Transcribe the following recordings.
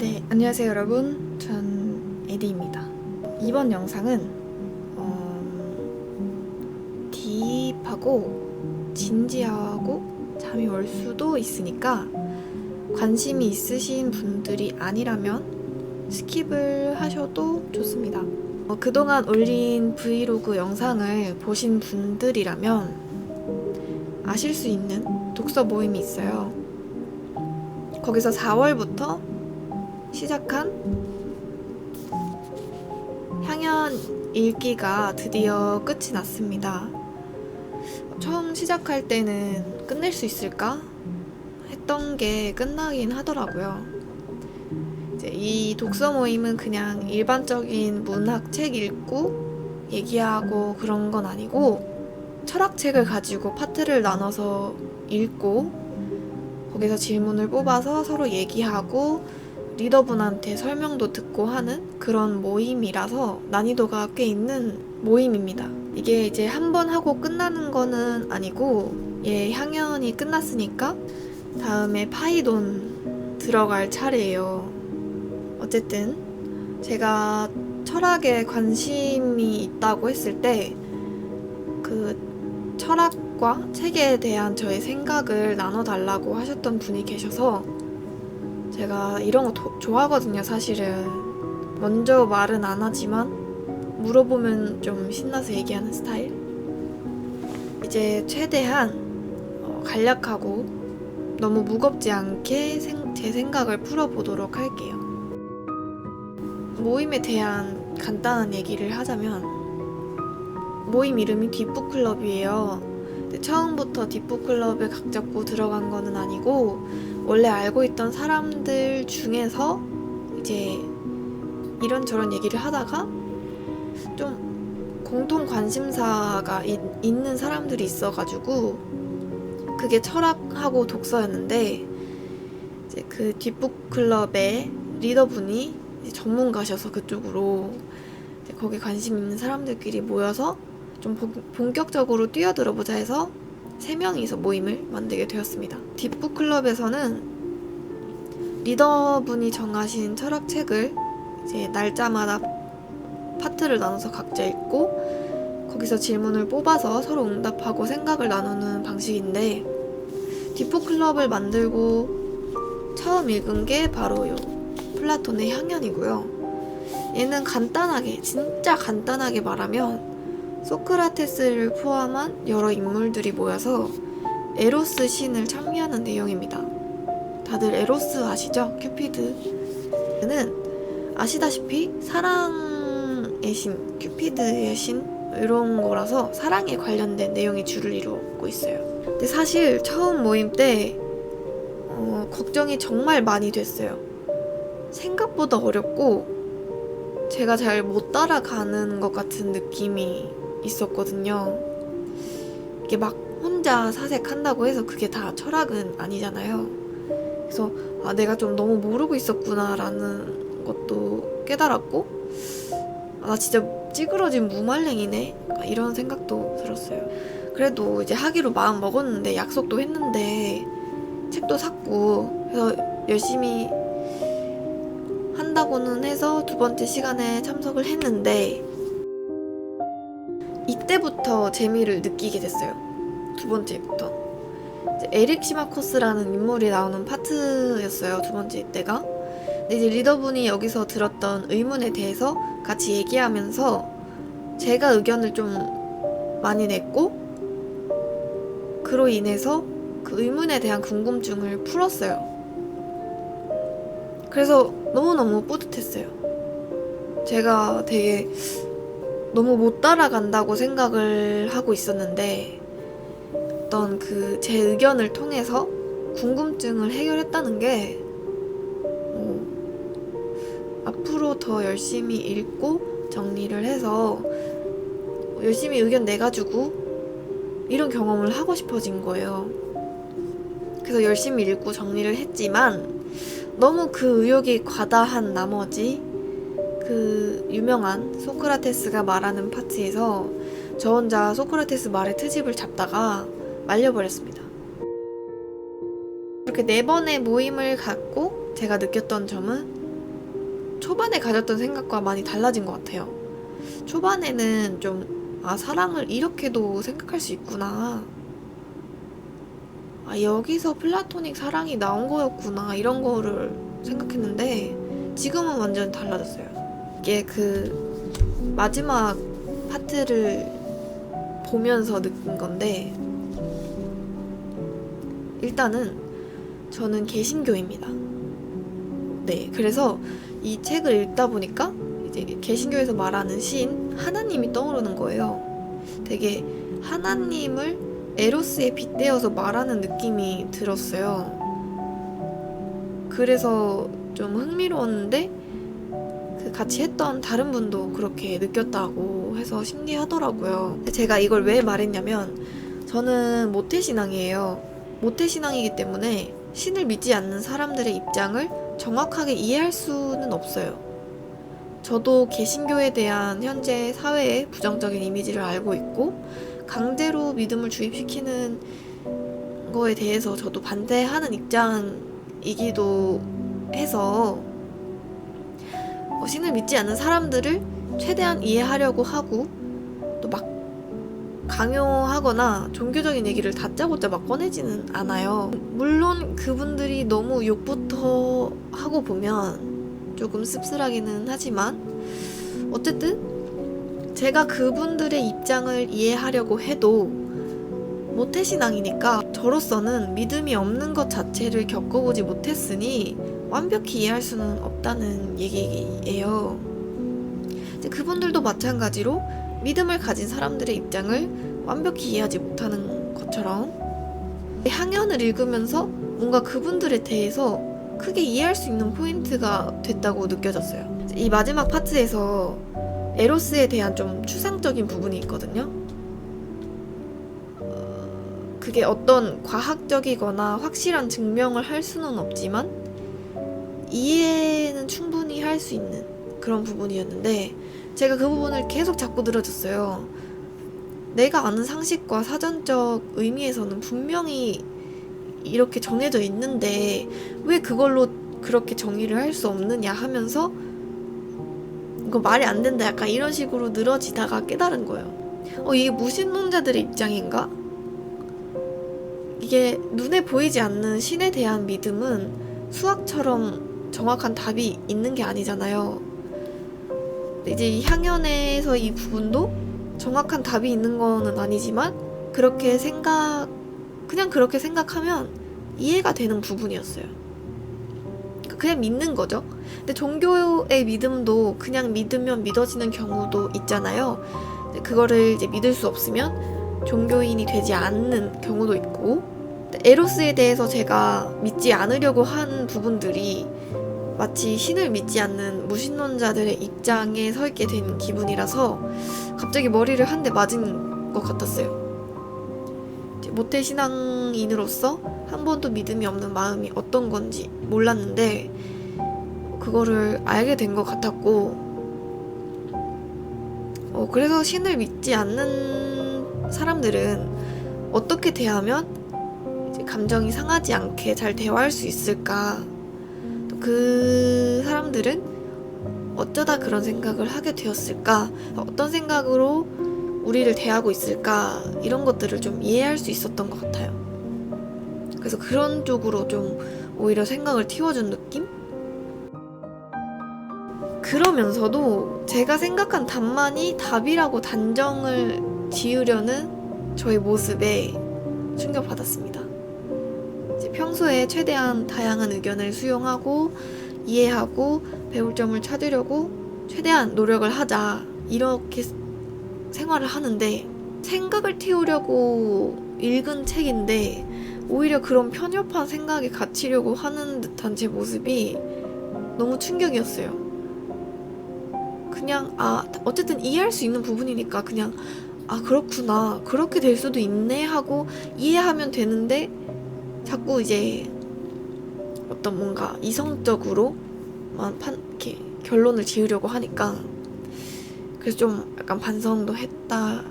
네, 안녕하세요 여러분. 전 에디입니다. 이번 영상은 딥하고 진지하고 잠이 올 수도 있으니까 관심이 있으신 분들이 아니라면 스킵을 하셔도 좋습니다. 그동안 올린 브이로그 영상을 보신 분들이라면 아실 수 있는 독서 모임이 있어요. 거기서 4월부터 시작한 향연 읽기가 드디어 끝이 났습니다. 처음 시작할 때는 끝낼 수 있을까 했던 게 끝나긴 하더라고요. 이제 이 독서 모임은 그냥 일반적인 문학 책 읽고 얘기하고 그런 건 아니고 철학책을 가지고 파트를 나눠서 읽고 거기서 질문을 뽑아서 서로 얘기하고 리더분한테 설명도 듣고 하는 그런 모임이라서 난이도가 꽤 있는 모임입니다. 이게 이제 한 번 하고 끝나는 거는 아니고 향연이 끝났으니까 다음에 파이돈 들어갈 차례예요. 어쨌든 제가 철학에 관심이 있다고 했을 때 그 철학과 책에 대한 저의 생각을 나눠달라고 하셨던 분이 계셔서 제가 이런 거 좋아하거든요, 사실은. 먼저 말은 안 하지만 물어보면 좀 신나서 얘기하는 스타일. 이제 최대한 간략하고 너무 무겁지 않게 제 생각을 풀어보도록 할게요. 모임에 대한 간단한 얘기를 하자면 모임 이름이 뒷북클럽이에요. 처음부터 뒷북클럽에 각 잡고 들어간 거는 아니고 원래 알고 있던 사람들 중에서 이제 이런저런 얘기를 하다가 좀 공통 관심사가 있는 사람들이 있어가지고 그게 철학하고 독서였는데 이제 그 뒷북클럽의 리더분이 이제 전문가셔서 그쪽으로 이제 거기 관심 있는 사람들끼리 모여서 좀 본격적으로 뛰어들어보자 해서 3명이서 모임을 만들게 되었습니다. 뒷북클럽에서는 리더분이 정하신 철학책을 이제 날짜마다 파트를 나눠서 각자 읽고 거기서 질문을 뽑아서 서로 응답하고 생각을 나누는 방식인데 뒷북클럽을 만들고 처음 읽은 게 바로 요 플라톤의 향연이고요. 얘는 간단하게, 진짜 간단하게 말하면 소크라테스를 포함한 여러 인물들이 모여서 에로스 신을 찬미하는 내용입니다. 다들 에로스 아시죠? 큐피드는 아시다시피 사랑의 신, 큐피드의 신 이런 거라서 사랑에 관련된 내용이 주를 이루고 있어요. 근데 사실 처음 모임 때 걱정이 정말 많이 됐어요. 생각보다 어렵고 제가 잘 못 따라가는 것 같은 느낌이 있었거든요. 이게 막 혼자 사색한다고 해서 그게 다 철학은 아니잖아요. 그래서 내가 좀 너무 모르고 있었구나 라는 것도 깨달았고 나 진짜 찌그러진 무말랭이네 이런 생각도 들었어요. 그래도 이제 하기로 마음 먹었는데 약속도 했는데 책도 샀고 그래서 열심히 한다고는 해서 2번째 시간에 참석을 했는데 이때부터 재미를 느끼게 됐어요. 2번째부터 이제 에릭 시마코스라는 인물이 나오는 파트였어요. 2번째 때가. 근데 이제 리더분이 여기서 들었던 의문에 대해서 같이 얘기하면서 제가 의견을 좀 많이 냈고 그로 인해서 그 의문에 대한 궁금증을 풀었어요. 그래서 너무너무 뿌듯했어요. 제가 되게 너무 못 따라간다고 생각을 하고 있었는데 어떤 그 제 의견을 통해서 궁금증을 해결했다는 게 앞으로 더 열심히 읽고 정리를 해서 열심히 의견 내가지고 이런 경험을 하고 싶어진 거예요. 그래서 열심히 읽고 정리를 했지만 너무 그 의욕이 과다한 나머지 그 유명한 소크라테스가 말하는 파트에서 저 혼자 소크라테스 말의 트집을 잡다가 말려버렸습니다. 이렇게 4번의 모임을 갖고 제가 느꼈던 점은 초반에 가졌던 생각과 많이 달라진 것 같아요. 초반에는 좀 사랑을 이렇게도 생각할 수 있구나. 여기서 플라토닉 사랑이 나온 거였구나. 이런 거를 생각했는데 지금은 완전 달라졌어요. 이게 그 마지막 파트를 보면서 느낀 건데, 일단은 저는 개신교입니다. 네, 그래서 이 책을 읽다 보니까 이제 개신교에서 말하는 신 하나님이 떠오르는 거예요. 되게 하나님을 에로스에 빗대어서 말하는 느낌이 들었어요. 그래서 좀 흥미로웠는데, 그 같이 했던 다른 분도 그렇게 느꼈다고 해서 신기하더라고요. 제가 이걸 왜 말했냐면, 저는 모태신앙이에요. 모태신앙이기 때문에 신을 믿지 않는 사람들의 입장을 정확하게 이해할 수는 없어요. 저도 개신교에 대한 현재 사회의 부정적인 이미지를 알고 있고, 강제로 믿음을 주입시키는 거에 대해서 저도 반대하는 입장이기도 해서 신을 믿지 않는 사람들을 최대한 이해하려고 하고, 또 막 강요하거나 종교적인 얘기를 다짜고짜 막 꺼내지는 않아요. 물론 그분들이 너무 욕부터 하고 보면 조금 씁쓸하기는 하지만, 어쨌든 제가 그분들의 입장을 이해하려고 해도 모태신앙이니까 저로서는 믿음이 없는 것 자체를 겪어보지 못했으니 완벽히 이해할 수는 없다는 얘기예요. 그분들도 마찬가지로 믿음을 가진 사람들의 입장을 완벽히 이해하지 못하는 것처럼, 향연을 읽으면서 뭔가 그분들에 대해서 크게 이해할 수 있는 포인트가 됐다고 느껴졌어요. 이 마지막 파트에서 에로스에 대한 좀 추상적인 부분이 있거든요. 그게 어떤 과학적이거나 확실한 증명을 할 수는 없지만 이해는 충분히 할 수 있는 그런 부분이었는데, 제가 그 부분을 계속 자꾸 늘어졌어요. 내가 아는 상식과 사전적 의미에서는 분명히 이렇게 정해져 있는데 왜 그걸로 그렇게 정의를 할 수 없느냐 하면서, 이거 말이 안 된다 약간 이런 식으로 늘어지다가 깨달은 거예요. 이게 무신론자들의 입장인가? 이게 눈에 보이지 않는 신에 대한 믿음은 수학처럼 정확한 답이 있는 게 아니잖아요. 이제 이 향연에서 이 부분도 정확한 답이 있는 거는 아니지만 그냥 그렇게 생각하면 이해가 되는 부분이었어요. 그냥 믿는 거죠. 근데 종교의 믿음도 그냥 믿으면 믿어지는 경우도 있잖아요. 그거를 이제 믿을 수 없으면 종교인이 되지 않는 경우도 있고, 에로스에 대해서 제가 믿지 않으려고 한 부분들이 마치 신을 믿지 않는 무신론자들의 입장에 서 있게 된 기분이라서 갑자기 머리를 한 대 맞은 것 같았어요. 모태신앙인으로서 한 번도 믿음이 없는 마음이 어떤 건지 몰랐는데 그거를 알게 된 것 같았고, 그래서 신을 믿지 않는 사람들은 어떻게 대하면 이제 감정이 상하지 않게 잘 대화할 수 있을까, 그 사람들은 어쩌다 그런 생각을 하게 되었을까, 어떤 생각으로 우리를 대하고 있을까, 이런 것들을 좀 이해할 수 있었던 것 같아요. 그래서 그런 쪽으로 좀 오히려 생각을 틔워준 느낌? 그러면서도 제가 생각한 답만이 답이라고 단정을 지으려는 저의 모습에 충격받았습니다. 이제 평소에 최대한 다양한 의견을 수용하고 이해하고 배울 점을 찾으려고 최대한 노력을 하자, 이렇게 생활을 하는데, 생각을 틔우려고 읽은 책인데 오히려 그런 편협한 생각에 갇히려고 하는 듯한 제 모습이 너무 충격이었어요. 그냥 어쨌든 이해할 수 있는 부분이니까 그냥 그렇구나, 그렇게 될 수도 있네 하고 이해하면 되는데, 자꾸 이제 어떤 뭔가 이성적으로만 이렇게 결론을 지으려고 하니까, 그래서 좀 약간 반성도 했다,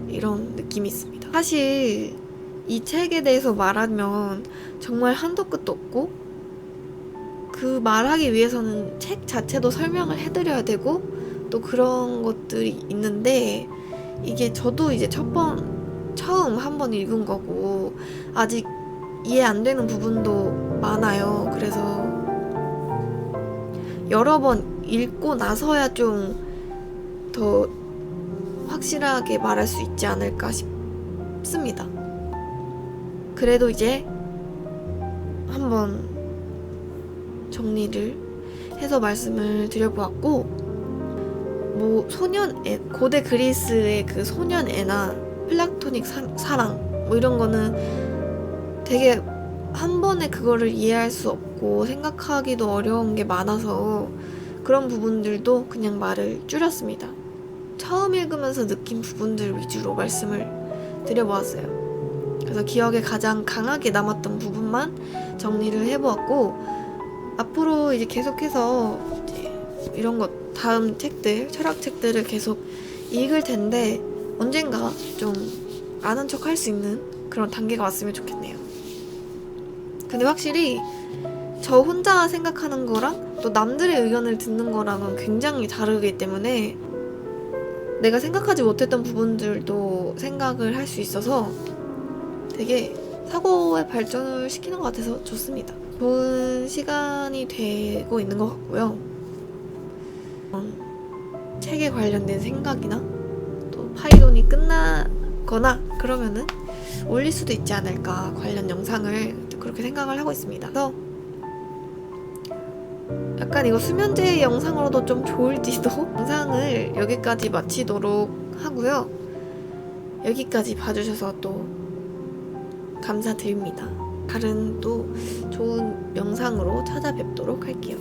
이런 느낌이 있습니다. 사실 이 책에 대해서 말하면 정말 한도 끝도 없고, 그 말하기 위해서는 책 자체도 설명을 해드려야 되고 또 그런 것들이 있는데 이게 저도 이제 처음 한 번 읽은 거고 아직 이해 안 되는 부분도 많아요. 그래서 여러 번 읽고 나서야 좀 더 확실하게 말할 수 있지 않을까 싶습니다. 그래도 이제 한번 정리를 해서 말씀을 드려보았고, 뭐 고대 그리스의 그 소년애나 플라토닉 사랑 뭐 이런 거는 되게 한 번에 그거를 이해할 수 없고 생각하기도 어려운 게 많아서 그런 부분들도 그냥 말을 줄였습니다. 처음 읽으면서 느낀 부분들 위주로 말씀을 드려보았어요. 그래서 기억에 가장 강하게 남았던 부분만 정리를 해보았고, 앞으로 이제 계속해서 이제 이런 것 다음 책들, 철학책들을 계속 읽을 텐데 언젠가 좀 아는 척 할 수 있는 그런 단계가 왔으면 좋겠네요. 근데 확실히 저 혼자 생각하는 거랑 또 남들의 의견을 듣는 거랑은 굉장히 다르기 때문에 내가 생각하지 못했던 부분들도 생각을 할 수 있어서 되게 사고의 발전을 시키는 것 같아서 좋습니다. 좋은 시간이 되고 있는 것 같고요. 책에 관련된 생각이나 또 파이론이 끝나거나 그러면은 올릴 수도 있지 않을까, 관련 영상을 그렇게 생각을 하고 있습니다. 그래서 약간 이거 수면제 영상으로도 좀 좋을지도 영상을 여기까지 마치도록 하고요. 여기까지 봐주셔서 또 감사드립니다. 다른 또 좋은 영상으로 찾아뵙도록 할게요.